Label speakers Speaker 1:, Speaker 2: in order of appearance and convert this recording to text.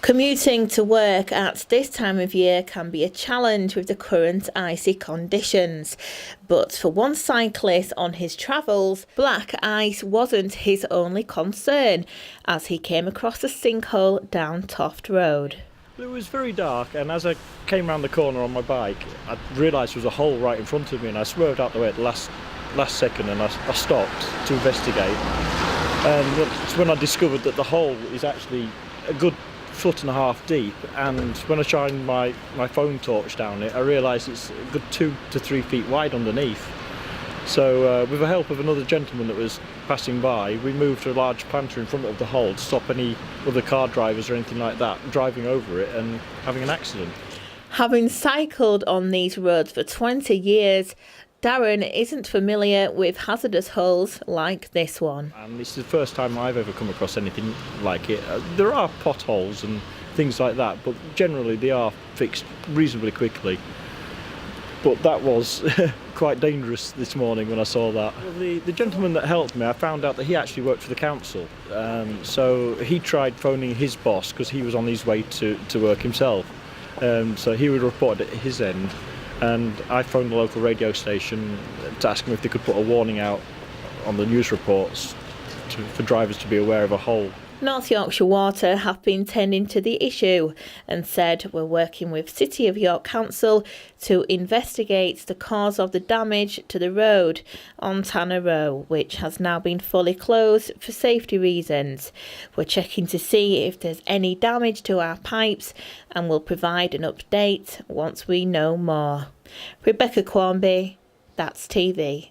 Speaker 1: Commuting to work at this time of year can be a challenge with the current icy conditions. But for one cyclist on his travels, black ice wasn't his only concern as he came across a sinkhole down Toft Road.
Speaker 2: It was very dark, and as I came around the corner on my bike, I realised there was a hole right in front of me, and I swerved out the way at the last second, and I stopped to investigate. And it's when I discovered that the hole is actually a good 1.5 feet deep, and when I shined my phone torch down it, I realised it's a good 2 to 3 feet wide underneath. So with the help of another gentleman that was passing by, we moved a large planter in front of the hole to stop any other car drivers or anything like that driving over it and having an accident.
Speaker 1: Having cycled on these roads for 20 years, Darren isn't familiar with hazardous holes like this one.
Speaker 2: And this is the first time I've ever come across anything like it. There are potholes and things like that, but generally they are fixed reasonably quickly. But that was quite dangerous this morning when I saw that. Well, the gentleman that helped me, I found out that he actually worked for the council. So he tried phoning his boss because he was on his way to work himself. So he would report at his end. And I phoned the local radio station to ask them if they could put a warning out on the news reports for drivers to be aware of a hole.
Speaker 1: North Yorkshire Water have been tending to the issue and said we're working with City of York Council to investigate the cause of the damage to the road on Tanner Row, which has now been fully closed for safety reasons. We're checking to see if there's any damage to our pipes and will provide an update once we know more. Rebecca Quarmby, That's TV.